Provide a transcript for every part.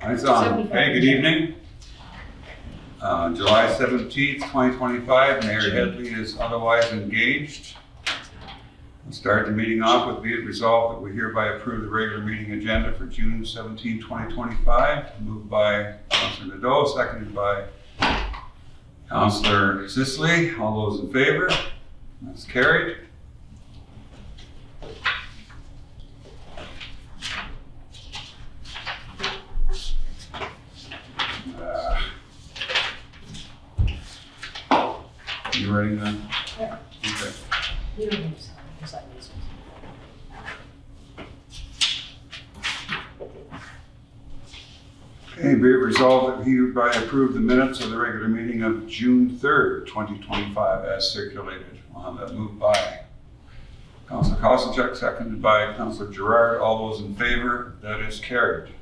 It's on. Hey, good evening. July 17th, 2025. Mayor Headley is otherwise engaged. We'll start the meeting off with be it resolved that we hereby approve the regular meeting agenda for June 17, 2025. Moved by Councillor Nadeau, seconded by Councillor Sisley. All those in favor? That's carried. You ready then? Yeah. Okay. You don't need to sign because I need to. Okay, be it resolved that we hereby approve the minutes of the regular meeting of June 3rd, 2025 as circulated. We'll have that moved by Councillor Koselchuk, seconded by Councillor Gerard. All those in favor? That is carried.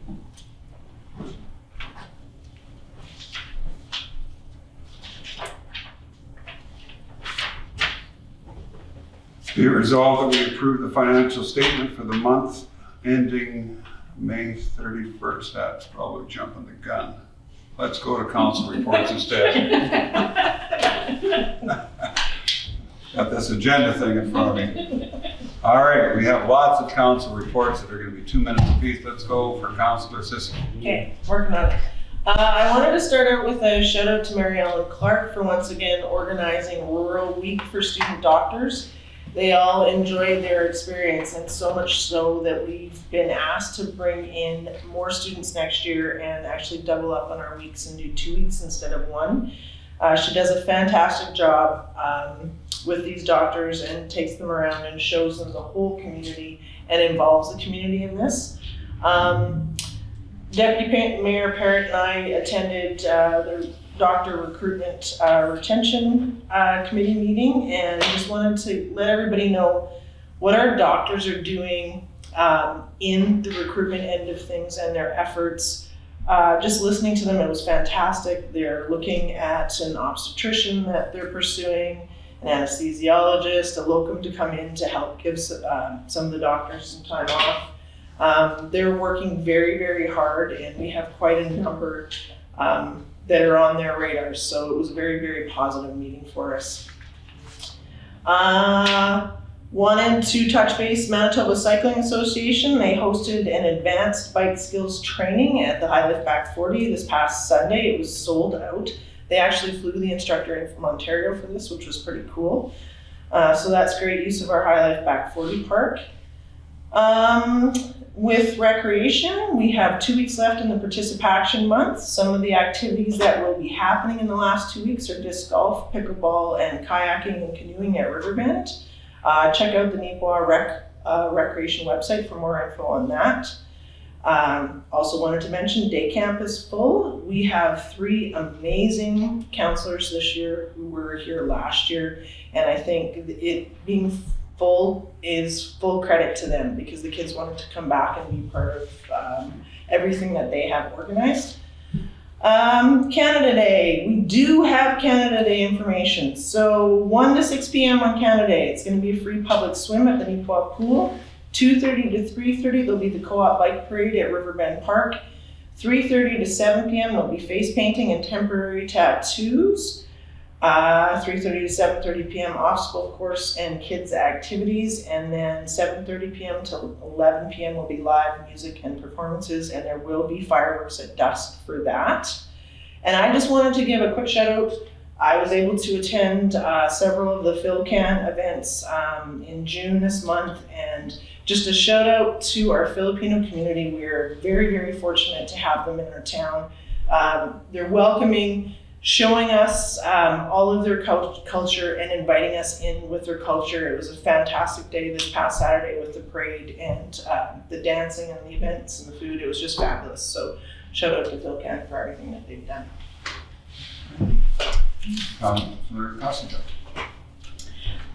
Be it resolved that we approve the financial statement for the month ending May 31st. That's probably jumping the gun. Let's go to council reports instead. Got this agenda thing in front of me. All right, we have lots of council reports that are going to be 2 minutes apiece. Let's go for Councillor Sisley. Okay, working on it. I wanted to start out with a shout out to Mary Ellen Clark for once again organizing Rural Week for Student Doctors. They all enjoyed their experience, and so much so that we've been asked to bring in more students next year and actually double up on our weeks and do 2 weeks instead of 1. She does a fantastic job with these doctors and takes them around and shows them the whole community and involves the community in this. Deputy Mayor Parrott and I attended the doctor recruitment retention committee meeting, and just wanted to let everybody know what our doctors are doing in the recruitment end of things and their efforts. Just listening to them, it was fantastic. They're looking at an obstetrician that they're pursuing, an anesthesiologist, a locum to come in to help give some of the doctors some time off. They're working very, very hard, and we have quite a number that are on their radars. So it was a very, very positive meeting for us. Wanted to touch base Manitoba Cycling Association. They hosted an advanced bike skills training at the High Lift Back 40 this past Sunday. It was sold out. They actually flew the instructor in from Ontario for this, which was pretty cool. So that's great use of our High Lift Back 40 park. With recreation, we have 2 weeks left in the participation month. Some of the activities that will be happening in the last 2 weeks are disc golf, pickleball, and kayaking and canoeing at Riverbend. Check out the Neepawa Recreation website for more info on that. Also wanted to mention day camp is full. We have 3 amazing counselors this year who were here last year, and I think it being full is full credit to them because the kids wanted to come back and be part of everything that they have organized. Canada Day, we do have Canada Day information. So 1 to 6 p.m. on Canada Day, it's going to be a free public swim at the Neepawa Pool. 2:30 to 3:30, there'll be the co-op bike parade at Riverbend Park. 3:30 to 7 p.m., there'll be face painting and temporary tattoos. 3:30 to 7:30 p.m. obstacle course and kids activities, and then 7:30 p.m. to 11 p.m. will be live music and performances, and there will be fireworks at dusk for that. And I just wanted to give a quick shout out. I was able to attend several of the PhilCan events in June this month, and just a shout out to our Filipino community. We're very, very fortunate to have them in our town. They're welcoming, showing us all of their culture and inviting us in with their culture. It was a fantastic day this past Saturday with the parade and the dancing and the events and the food. It was just fabulous. So shout out to PhilCan for everything that they've done.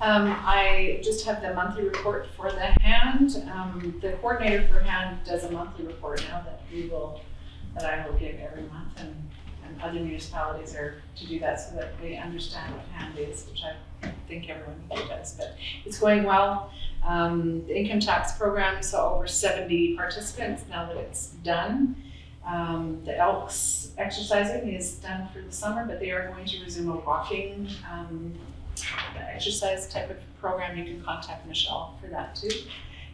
I just have the monthly report for the hand. The coordinator for hand does a monthly report now that I will give every month, and other municipalities are to do that so that they understand what hand is, which I think everyone here does, but it's going well. The income tax program saw over 70 participants now that it's done. The Elks exercising is done for the summer, but they are going to resume a walking exercise type of program. You can contact Michelle for that too.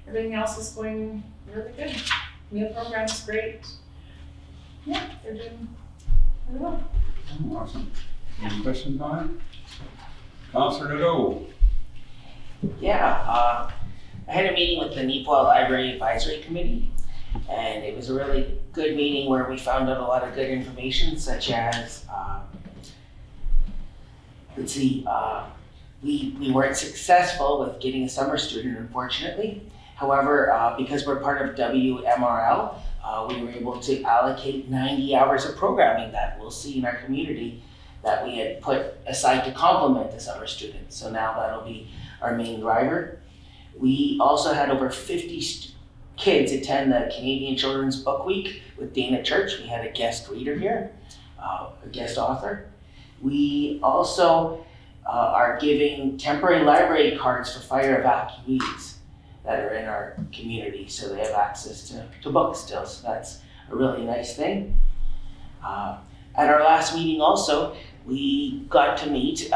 Everything else is going really good. Meal program's great. Yeah, they're doing really well. Awesome. Any questions on it? Councillor Nadeau? Yeah, I had a meeting with the Neepawa Library Advisory Committee, and it was a really good meeting where we found out a lot of good information, such as, we weren't successful with getting a summer student, unfortunately. However, because we're part of WMRL, we were able to allocate 90 hours of programming that we'll see in our community that we had put aside to complement the summer students. So now that'll be our main driver. We also had over 50 kids attend the Canadian Children's Book Week with Dana Church. We had a guest reader here, a guest author. We also are giving temporary library cards for fire evacuees that are in our community, so they have access to books still, so that's a really nice thing. At our last meeting also, we got to meet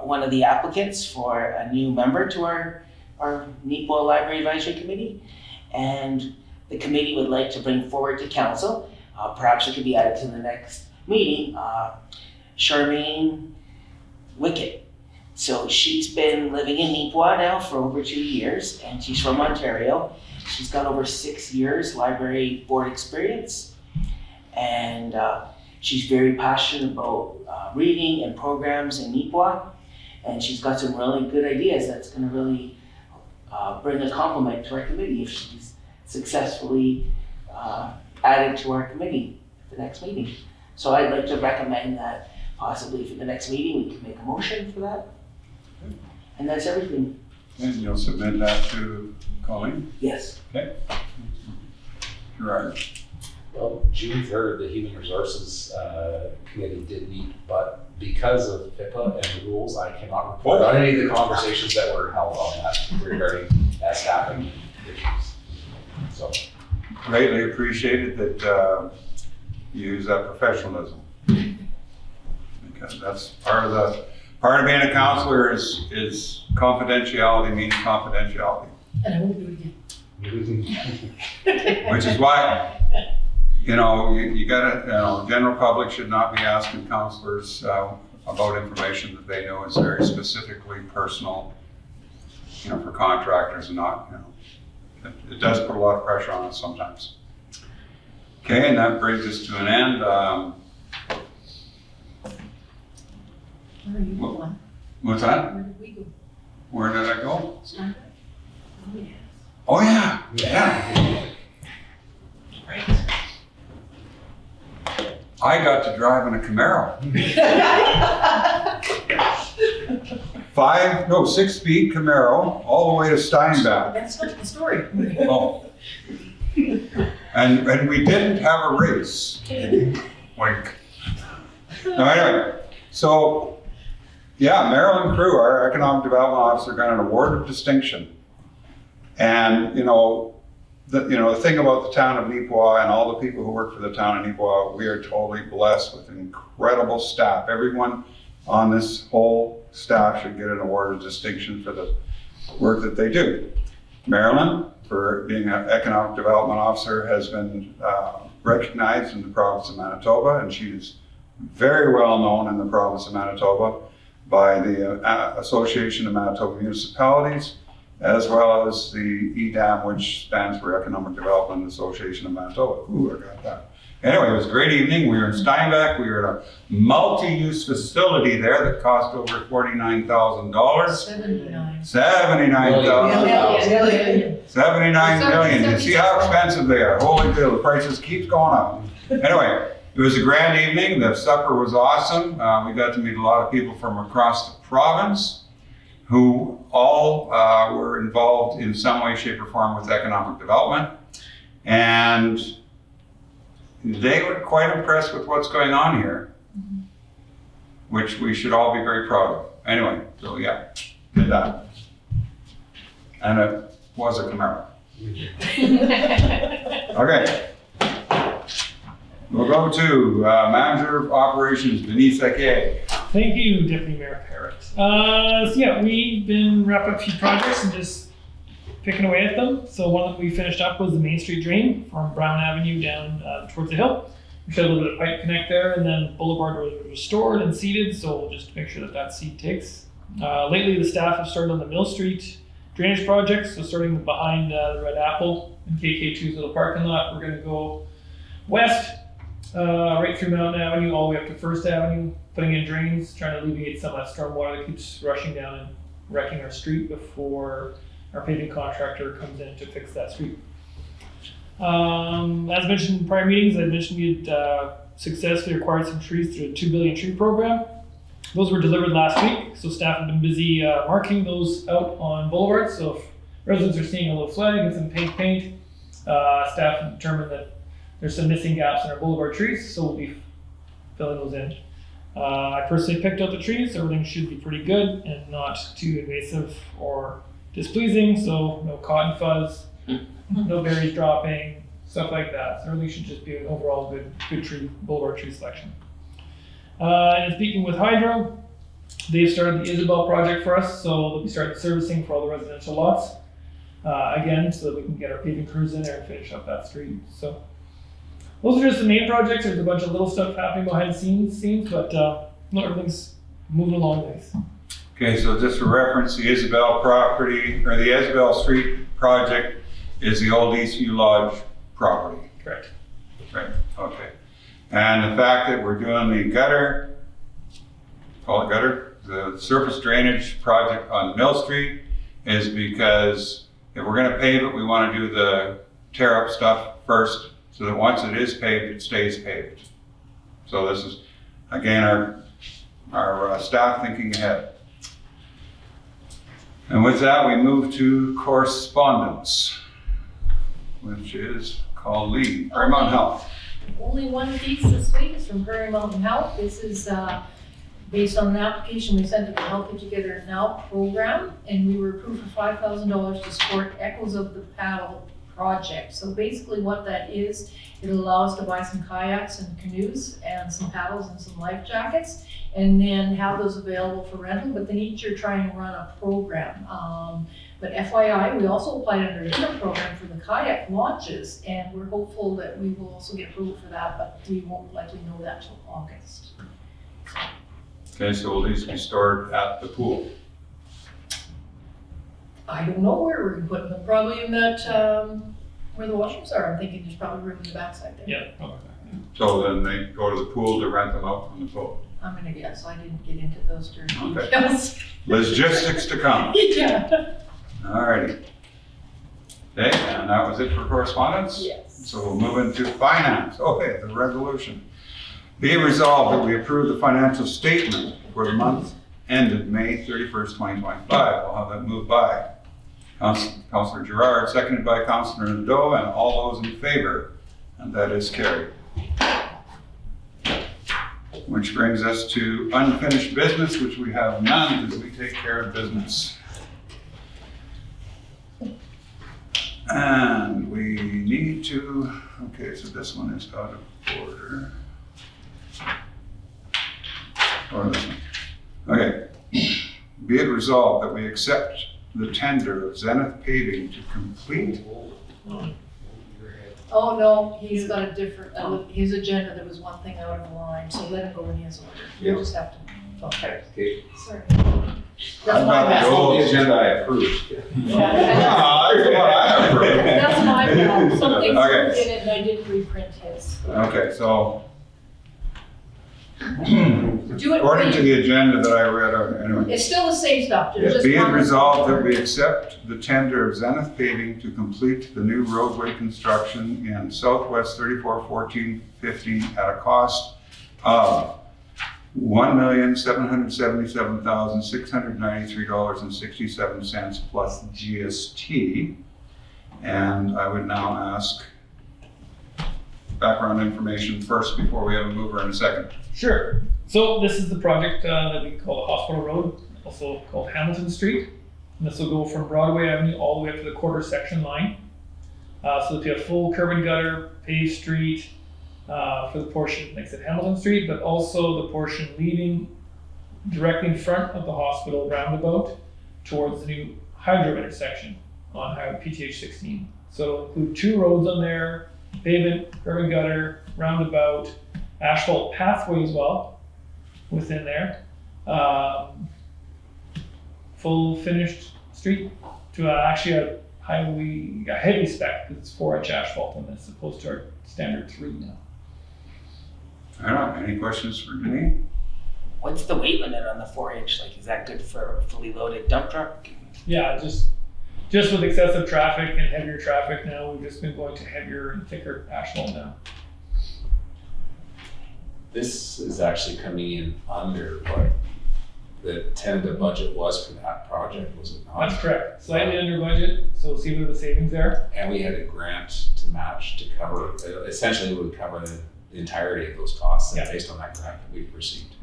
one of the applicants for a new member to our Neepawa Library Advisory Committee, and the committee would like to bring forward to council, perhaps it could be added to the next meeting, Charmaine Wickett. So she's been living in Neepawa now for over 2 years, and she's from Ontario. She's got over 6 years library board experience, and she's very passionate about reading and programs in Neepawa, and she's got some really good ideas that's going to really bring a compliment to our committee if she's successfully added to our committee at the next meeting. So I'd like to recommend that possibly for the next meeting we can make a motion for that. And that's everything. And you'll submit that to Colleen? Yes. Okay. Gerard? Well, June 3rd, the Human Resources Committee did meet, but because of HIPAA and the rules, I cannot report on any of the conversations that were held on that regarding staffing issues. So, Greatly appreciated that you use that professionalism. Because that's part of being a counselor is confidentiality means confidentiality. And I won't do it again. Which is why, you gotta, general public should not be asking counselors about information that they know is very specifically personal, for contractors and not, it does put a lot of pressure on us sometimes. Okay, and that brings us to an end. Where are you going? What's that? Where did we go? Where did I go? Steinbeck? Oh, yeah. Oh, yeah. Right. I got to drive in a Camaro. 6-speed Camaro, all the way to Steinbeck. That's not the story. Oh. And we didn't have a race. Wink. No, anyway, so, yeah, Marilyn Crew, our Economic Development Officer, got an award of distinction. And, the thing about the town of Neepawa and all the people who work for the town of Neepawa, we are totally blessed with incredible staff. Everyone on this whole staff should get an award of distinction for the work that they do. Marilyn, for being an Economic Development Officer, has been recognized in the province of Manitoba, and she is very well known in the province of Manitoba by the Association of Manitoba Municipalities, as well as the EDAM, which stands for Economic Development Association of Manitoba. Ooh, I got that. Anyway, it was a great evening. We were in Steinbeck. We were at a multi-use facility there that cost over $49,000. 79. $79 million. You see how expensive they are. Holy cow, the prices keep going up. Anyway, it was a grand evening. The supper was awesome. We got to meet a lot of people from across the province who all were involved in some way, shape, or form with economic development. And they were quite impressed with what's going on here, which we should all be very proud of. Anyway, so yeah, did that. And it was a Camaro. Okay. We'll go to Manager of Operations Denise Eke. Thank you, Deputy Mayor Parrott. So yeah, we've been wrapping up a few projects and just picking away at them. So one that we finished up was the Main Street drain from Brown Avenue down towards the hill. We had a little bit of pipe connect there, and then Boulevard was restored and seeded, so we'll just make sure that that seed takes. Lately, the staff have started on the Mill Street drainage project, so starting behind the Red Apple and KK2's little parking lot, we're gonna go west, right through Mountain Avenue, all the way up to First Avenue, putting in drains, trying to alleviate some of that storm water that keeps rushing down and wrecking our street before our paving contractor comes in to fix that street. As mentioned in prior meetings, I mentioned we had successfully acquired some trees through the 2 billion tree program. Those were delivered last week, so staff have been busy marking those out on Boulevard. So if residents are seeing a little flag and some pink paint, staff have determined that there's some missing gaps in our Boulevard trees, so we'll be filling those in. I personally picked out the trees, so everything should be pretty good and not too invasive or displeasing, so no cotton fuzz, no berries dropping, stuff like that. So everything should just be an overall good tree, Boulevard tree selection. And speaking with Hydro, they've started the Isabel project for us, so they'll be starting servicing for all the residential lots again, so that we can get our paving crews in there and finish up that street. So those are just the main projects. There's a bunch of little stuff happening behind the scenes, but not everything's moving along nice. Okay, so just for reference, the Isabel property, or the Isabel Street project is the old Eastview Lodge property. Correct. Right, okay. And the fact that we're doing the gutter, call it gutter, the surface drainage project on Mill Street is because if we're gonna pave it, we wanna do the tear up stuff first, so that once it is paved, it stays paved. So this is, again, our staff thinking ahead. And with that, we move to correspondence, which is called Lee, Prairie Mountain Health. Only one piece this week is from Prairie Mountain Health. This is based on an application we sent to the Healthy Together Now program, and we were approved for $5,000 to support Echoes of the Paddle project. So basically what that is, it allows us to buy some kayaks and canoes and some paddles and some life jackets, and then have those available for rental, but then each year try and run a program. But FYI, we also applied under a different program for the kayak launches, and we're hopeful that we will also get approval for that, but we won't likely know that till August. Okay, so will these be stored at the pool? I don't know where we're gonna put them, probably in that, where the washrooms are. I'm thinking there's probably room in the backside there. Yeah. Okay. So then they go to the pool to rent them out from the pool. I'm gonna guess, I didn't get into those dirty Okay. details. Logistics to come. Yeah. Alrighty. Okay, and that was it for correspondence? Yes. So we'll move into finance. Okay, the resolution. Be it resolved that we approve the financial statement for the month ended May 31st, 2025. I'll have that moved by Councillor Gerard, seconded by Councillor Nadeau, and all those in favor, and that is carried. Which brings us to unfinished business, which we have none because we take care of business. And we need to, okay, so this one is out of order. Or this one. Okay. Be it resolved that we accept the tender of Zenith Paving to complete. Oh, no, he's got a different, his agenda, there was one thing out of line, so let him go in his order. You just have to, okay, Okay. sorry. I'm That's my not bad. That's the agenda I approved. Ah, that's what I approved. That's my bad. Something Okay. in it and I didn't reprint his. Okay, so Do it, according to the agenda that I read, anyway. it's still the same stuff, there's just. Be it one- resolved that we accept the tender of Zenith Paving to complete the new roadway construction in Southwest 341450 at a cost of $1,777,693.67 plus GST. And I would now ask background information first before we have a mover in a second. Sure. So this is the project that we call Hospital Road, also called Hamilton Street. And this will go from Broadway Avenue all the way up to the quarter section line. So if you have full curb and gutter, paved street, for the portion next to Hamilton Street, but also the portion leading directly in front of the hospital roundabout towards the new Hydro intersection on Highway PTH 16. So it'll include 2 roads on there, pavement, curb and gutter, roundabout, asphalt pathway as well within there. Full finished street to actually a heavy spec, because it's 4-inch asphalt on this, as opposed to our standard 3 now. I don't know, any questions for Denise? What's the weight limit on the 4-inch? Like, is that good for a fully loaded dump truck? Yeah, just with excessive traffic and heavier traffic now, we've just been going to heavier and thicker asphalt now. This is actually coming in under what the tentative budget was for that project, was it not? That's correct. Slightly under budget, so we'll see where the savings are. And we had a grant to match to cover, essentially it would cover the entirety of those costs Yeah. based on that grant that we've received.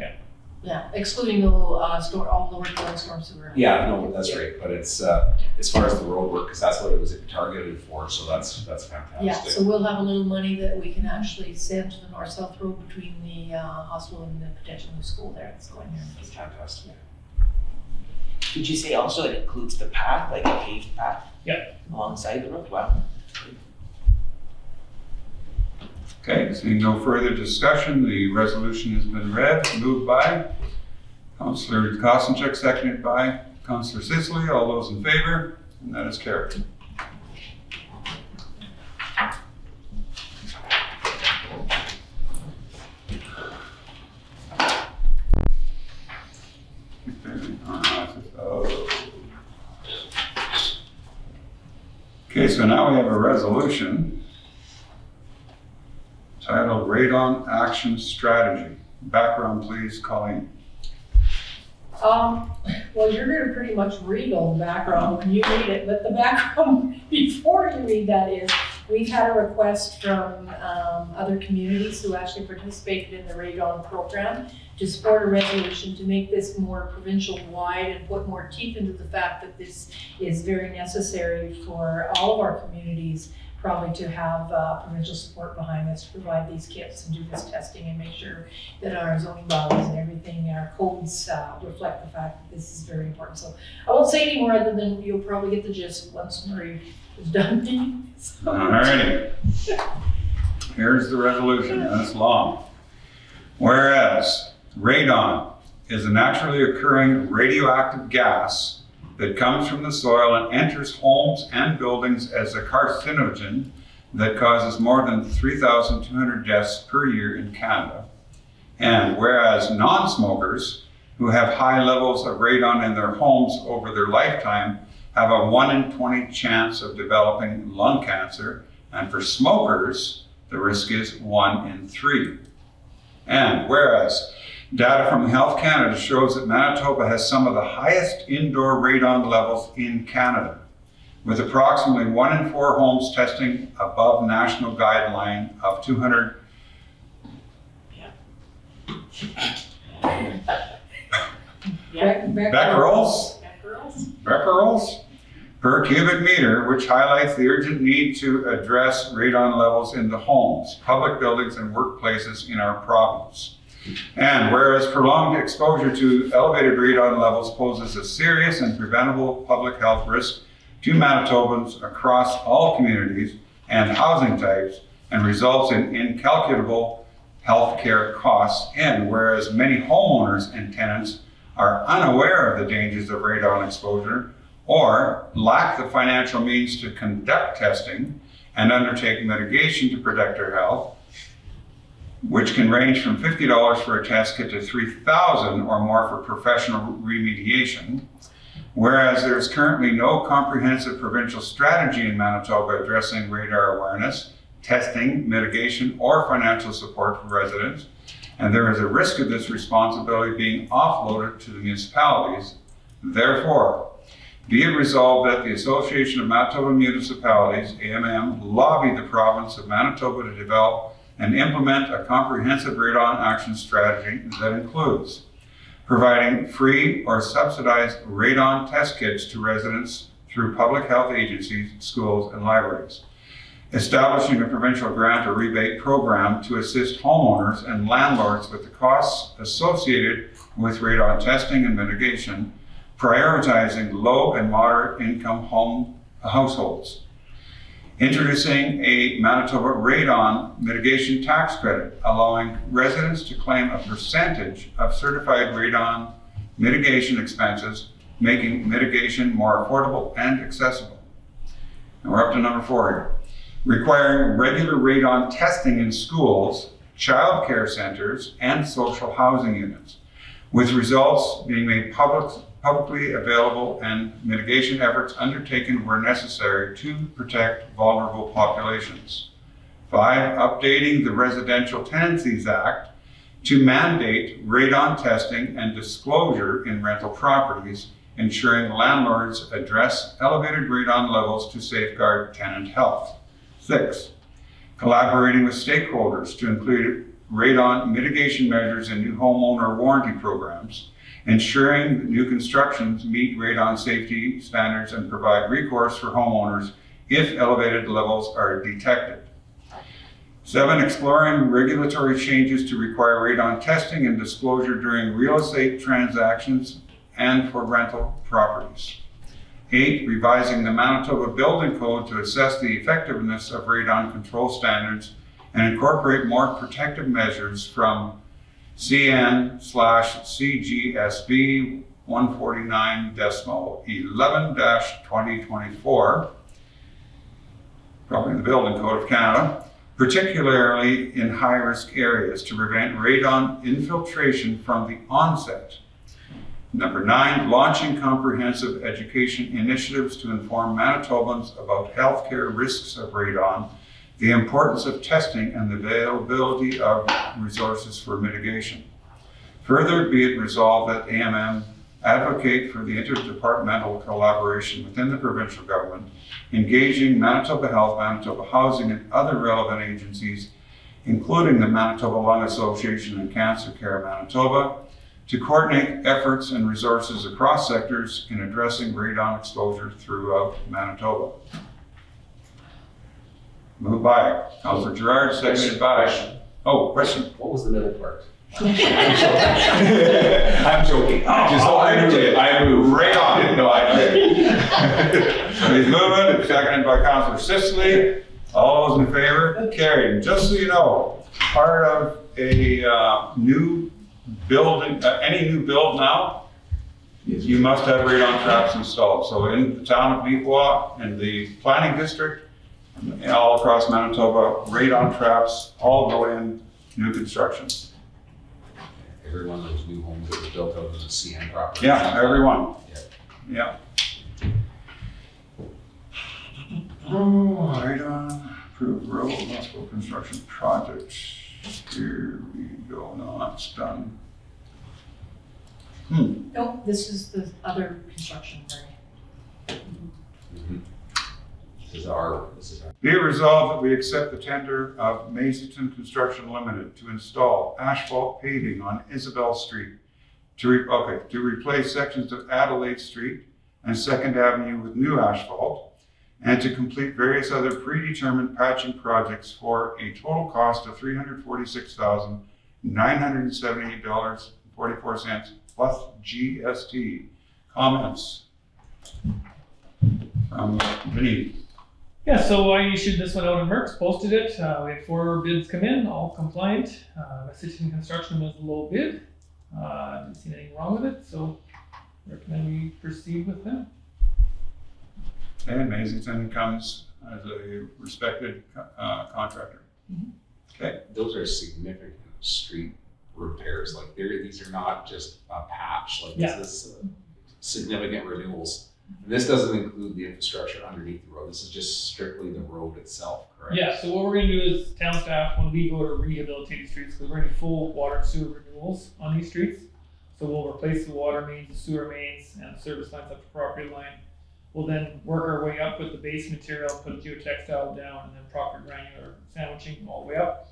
Yeah, excluding the all the work on storm sewer. Yeah, no, that's right, but it's, as far as the road work, because that's what it was targeted for, so that's fantastic. Yeah, so we'll have a little money that we can actually send to the north-south road between the hospital and the potential new school there that's going there. It's fantastic. Did you say also it includes the path, like a paved path? Yeah. Alongside the road? Wow. Okay, seeing no further discussion, the resolution has been read, moved by Councillor Kosanchuk, seconded by Councillor Sicily. All those in favor? And that is carried. Okay, so now we have a resolution titled Radon Action Strategy. Background, please, Colleen. Well, you're gonna pretty much read all the background when you read it, but the background before you read that is, we've had a request from other communities who actually participated in the radon program to support a resolution to make this more provincial-wide and put more teeth into the fact that this is very necessary for all of our communities, probably to have provincial support behind us to provide these kits and do this testing and make sure that our zoning bylaws and everything, our codes reflect the fact that this is very important. So I won't say any more other than you'll probably get the gist once Marie is done. So. All righty. Here's the resolution, and it's long. Whereas radon is a naturally occurring radioactive gas that comes from the soil and enters homes and buildings as a carcinogen that causes more than 3,200 deaths per year in Canada. And whereas non-smokers who have high levels of radon in their homes over their lifetime have a 1 in 20 chance of developing lung cancer, and for smokers, the risk is 1 in 3. And whereas data from Health Canada shows that Manitoba has some of the highest indoor radon levels in Canada, with approximately 1 in 4 homes testing above national guideline of 200 becquerels per cubic meter, which highlights the urgent need to address radon levels in the homes, public buildings, and workplaces in our province. And whereas prolonged exposure to elevated radon levels poses a serious and preventable public health risk to Manitobans across all communities and housing types, and results in incalculable health care costs, and whereas many homeowners and tenants are unaware of the dangers of radon exposure or lack the financial means to conduct testing and undertake mitigation to protect their health, which can range from $50 for a test kit to $3,000 or more for professional remediation. Whereas there is currently no comprehensive provincial strategy in Manitoba addressing radar awareness, testing, mitigation, or financial support for residents, and there is a risk of this responsibility being offloaded to the municipalities. Therefore, be it resolved that the Association of Manitoba Municipalities, AMM, lobby the province of Manitoba to develop and implement a comprehensive radon action strategy that includes providing free or subsidized radon test kits to residents through public health agencies, schools, and libraries. establishing a provincial grant or rebate program to assist homeowners and landlords with the costs associated with radon testing and mitigation, prioritizing low and moderate income households. Introducing a Manitoba radon mitigation tax credit, allowing residents to claim a percentage of certified radon mitigation expenses, making mitigation more affordable and accessible. And we're up to number 4 here. Requiring regular radon testing in schools, child care centers, and social housing units, with results being made publicly available and mitigation efforts undertaken where necessary to protect vulnerable populations. 5, updating the Residential Tenancies Act to mandate radon testing and disclosure in rental properties, ensuring landlords address elevated radon levels to safeguard tenant health. 6, collaborating with stakeholders to include radon mitigation measures in new homeowner warranty programs, ensuring that new constructions meet radon safety standards and provide recourse for homeowners if elevated levels are detected. 7, exploring regulatory changes to require radon testing and disclosure during real estate transactions and for rental properties. 8, revising the Manitoba Building Code to assess the effectiveness of radon control standards and incorporate more protective measures from CN/CGSB 149.11-2024, probably the Building Code of Canada, particularly in high-risk areas to prevent radon infiltration from the onset. Number 9, launching comprehensive education initiatives to inform Manitobans about healthcare risks of radon, the importance of testing, and the availability of resources for mitigation. Further, be it resolved that AMM advocate for the interdepartmental collaboration within the provincial government, engaging Manitoba Health, Manitoba Housing, and other relevant agencies, including the Manitoba Lung Association and Cancer Care Manitoba, to coordinate efforts and resources across sectors in addressing radon exposure throughout Manitoba. Moved by Councillor Gerard, seconded by. Question. What was the middle part? I'm joking. Just so I knew it. I moved right on it. No, I did. So he's moving, seconded by Councillor Sicily. All those in favor? Carried. Just so you know, part of a new building, any new build now, you must have radon traps installed. So in the town of Neepawa, in the planning district, all across Manitoba, radon traps all go in new construction. Every one of those new homes that was built out as a CN property. Yeah, everyone. Yeah. Radon, approved road, hospital construction project. Here we go. No, that's done. Nope, this is the other construction part. This is our. Be it resolved that we accept the tender of Macyton Construction Limited to install asphalt paving on Isabel Street to replace sections of Adelaide Street and 2nd Avenue with new asphalt, and to complete various other predetermined patching projects for a total cost of $346,978.44 plus GST. Comments from Vinnie? Yeah, so I issued this one out in Merck's, posted it. We had 4 bids come in, all compliant. Citizen Construction was the low bid. Didn't see anything wrong with it, so recommend we proceed with them. And Macyton comes as a respected contractor. Okay. Those are significant street repairs. Like these are not just a patch. Like Yeah. this is significant renewals. And this doesn't include the infrastructure underneath the road. This is just strictly the road itself, correct? Yeah, so what we're gonna do is town staff, when we go to rehabilitate these streets, because we're gonna do full water and sewer renewals on these streets. So we'll replace the water mains, the sewer mains, and the service lines up to property line. We'll then work our way up with the base material, put geotextile down, and then proper granular sandwiching all the way up.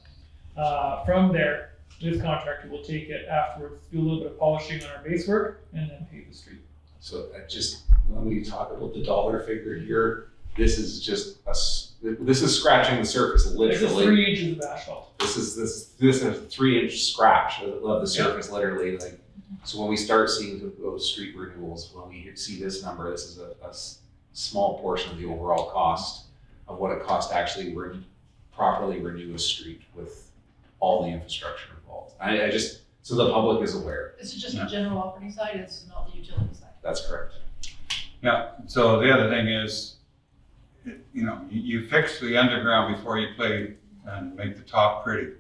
From there, this contractor will take it afterwards, do a little bit of polishing on our base work, and then pave the street. So just when we talk about the dollar figure here, this is just this is scratching the surface This is literally. 3 inches of asphalt. This is a 3-inch scratch of the surface, literally. Like, so when we start seeing those street renewals, when we see this number, this is a small portion of the overall cost of what it costs to actually properly renew a street with all the infrastructure involved. I just, so the public is aware. This is just the general operating side, it's not the utility side. That's correct. Yeah, so the other thing is, you fix the underground before you play and make the top pretty.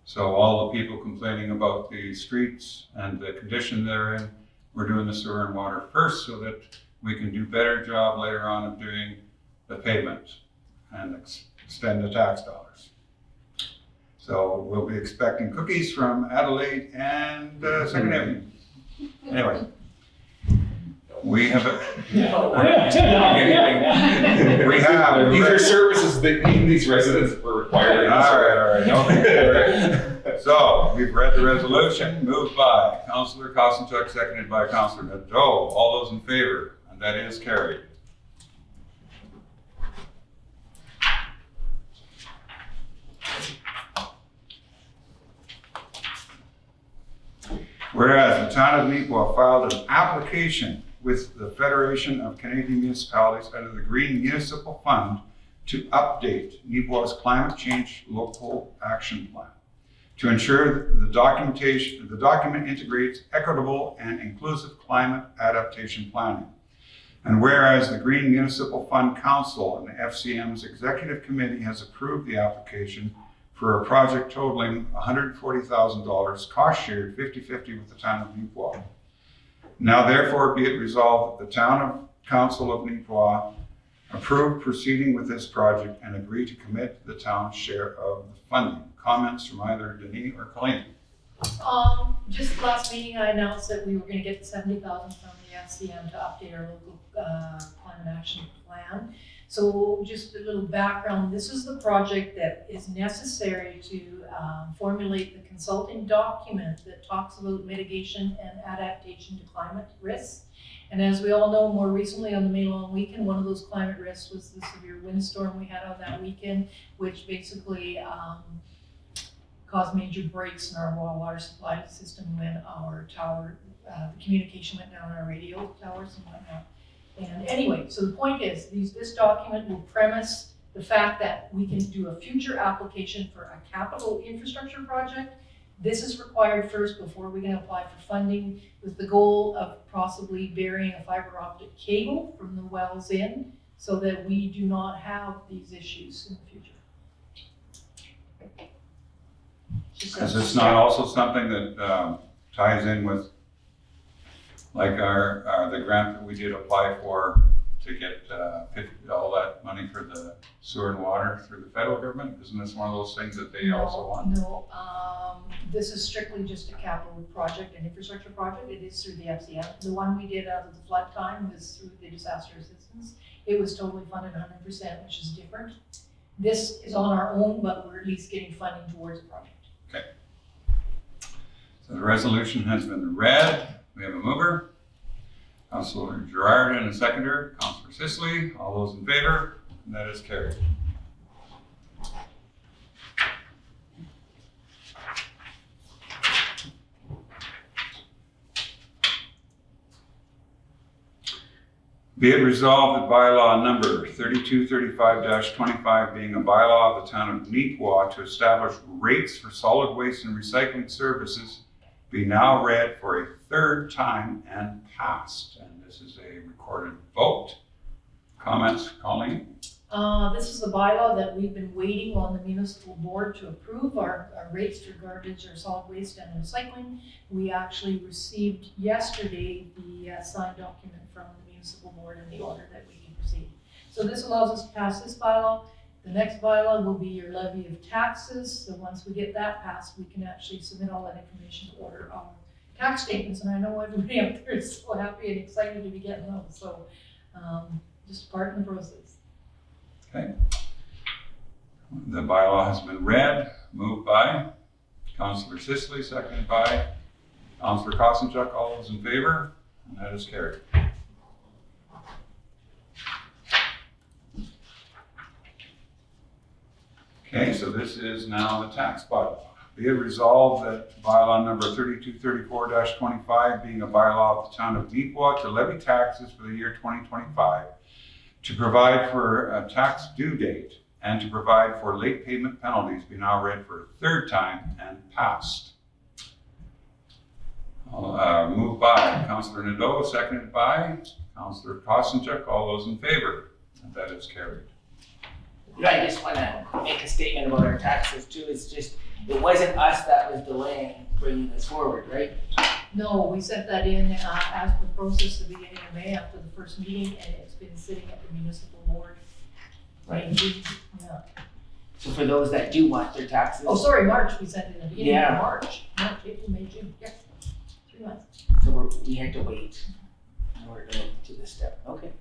So all the people complaining about the streets and the condition they're in, we're doing the sewer and water first so that we can do better job later on of doing the pavement and extend the tax dollars. So we'll be expecting cookies from Adelaide and Second Avenue. Anyway, we have we have. These are services that these residents were required. All right. Okay. So we've read the resolution, moved by Councillor Kosenchuk, seconded by Councillor Nadeau. All those in favor, and that is carried. Whereas the town of Neepawa filed an application with the Federation of Canadian Municipalities under the Green Municipal Fund to update Neepawa's climate change local action plan to ensure the document integrates equitable and inclusive climate adaptation planning. And whereas the Green Municipal Fund Council and the FCM's Executive Committee has approved the application for a project totaling $140,000, cost shared 50-50 with the town of Neepawa. Now therefore be it resolved that the town council of Neepawa approve proceeding with this project and agree to commit the town's share of the funding. Comments from either Denis or Colleen? Just last meeting, I announced that we were gonna get the $70,000 from the FCM to update our local climate action plan. So just a little background, this is the project that is necessary to formulate the consulting document that talks about mitigation and adaptation to climate risks. And as we all know, more recently on the May long weekend, one of those climate risks was the severe windstorm we had on that weekend, which basically caused major breaks in our water supply system when our tower, the communication went down on our radio towers and whatnot. And anyway, so the point is, this document will premise the fact that we can do a future application for a capital infrastructure project. This is required first before we can apply for funding, with the goal of possibly burying a fiber optic cable from the wells in, so that we do not have these issues in the future. Is this not also something that ties in with like the grant that we did apply for to get all that money for the sewer and water through the federal government? Isn't this one of those things that they also want? No, this is strictly just a capital project, an infrastructure project. It is through the FCM. The one we did out of the flood time was through the disaster assistance. It was totally funded 100%, which is different. This is on our own, but we're at least getting funding towards the project. Okay. So the resolution has been read. We have a mover, Councillor Gerard, and a seconder, Councillor Sisley. All those in favor, and that is carried. Be it resolved that bylaw number 3235-25 being a bylaw of the town of Neepawa to establish rates for solid waste and recycling services be now read for a third time and passed. And this is a recorded vote. Comments, Colleen? This is the bylaw that we've been waiting on the municipal board to approve, our rates for garbage or solid waste and recycling. We actually received yesterday the signed document from the municipal board and the order that we can proceed. So this allows us to pass this bylaw. The next bylaw will be your levy of taxes. So once we get that passed, we can actually submit all that information to order our tax statements. And I know everybody up there is so happy and excited to be getting those. So just part in the process. Okay. The bylaw has been read, moved by Councillor Sisley, seconded by Councillor Kosenchuk. All those in favor? And that is carried. Okay, so this is now the tax bylaw. Be it resolved that bylaw number 3234-25, being a bylaw of the town of Neepawa to levy taxes for the year 2025, to provide for a tax due date, and to provide for late payment penalties, be now read for a third time and passed. Moved by Councillor Nadeau, seconded by Councillor Kosanchuk. All those in favor? And that is carried. I just want to make a statement about our taxes too. It's just, it wasn't us that was delaying bringing this forward, right? No, we sent that in as per process at the beginning of May after the first meeting, and it's been sitting at the municipal board. Right. Yeah. So for those that do want their taxes. Oh, sorry, March, we sent it in the beginning of Yeah. March, April, May, June, yeah, 3 months. So we had to wait in order to move to this step. Okay.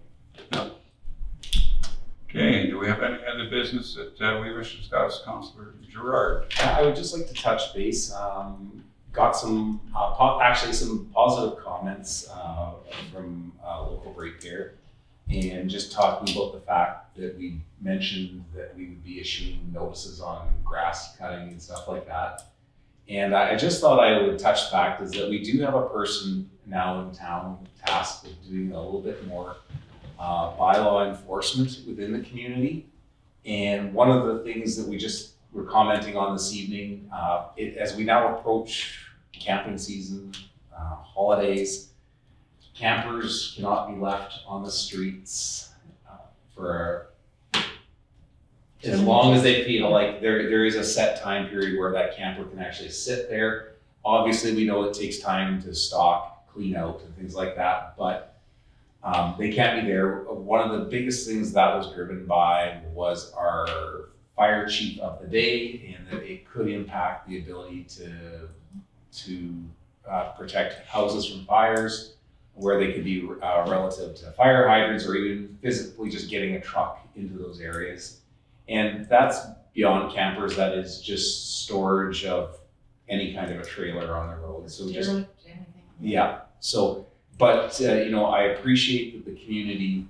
Okay, do we have any other business that we wish to discuss? Councillor Gerard. I would just like to touch base. Got some, actually some positive comments from local ratepayer, and just talking about the fact that we mentioned that we would be issuing notices on grass cutting and stuff like that. And I just thought I would touch the fact is that we do have a person now in town tasked with doing a little bit more bylaw enforcement within the community. And one of the things that we just were commenting on this evening, as we now approach camping season, holidays, campers cannot be left on the streets for as long as they feel like there is a set time period where that camper can actually sit there. Obviously, we know it takes time to stock, clean out, and things like that, but they can't be there. One of the biggest things that was driven by was our fire chief of the day, and that it could impact the ability to protect houses from fires, where they could be relative to fire hydrants, or even physically just getting a truck into those areas. And that's beyond campers. That is just storage of any kind of a trailer on the road. So just, Derelict, anything. yeah. So, but I appreciate that the community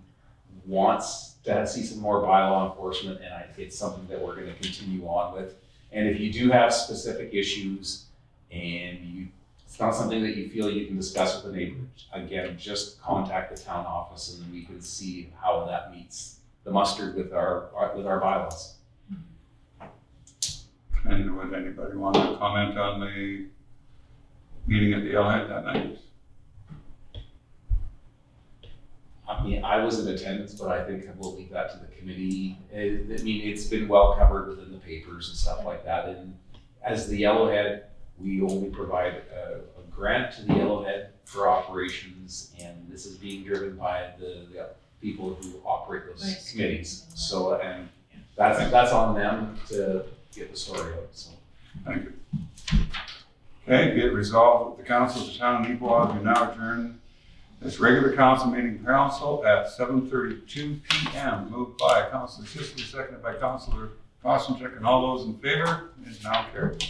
wants to see some more bylaw enforcement, and it's something that we're going to continue on with. And if you do have specific issues, and it's not something that you feel you can discuss with the neighbors, again, just contact the town office, and we can see how that meets the mustard with our bylaws. And would anybody want to comment on the meeting at the Yellowhead that night? I mean, I was in attendance, but I think we'll leave that to the committee. I mean, it's been well covered within the papers and stuff like that. And as the Yellowhead, we only provide a grant to the Yellowhead for operations, and this is being driven by the people who operate those Right. committees. So, and that's on them to get the story out, so. Thank you. Okay, be it resolved that the council of the town of Neepawa do now adjourn this regular council meeting council at 7:32 p.m. Moved by Councillor Sisley, seconded by Councillor Kosanchuk, and all those in favor is now carried.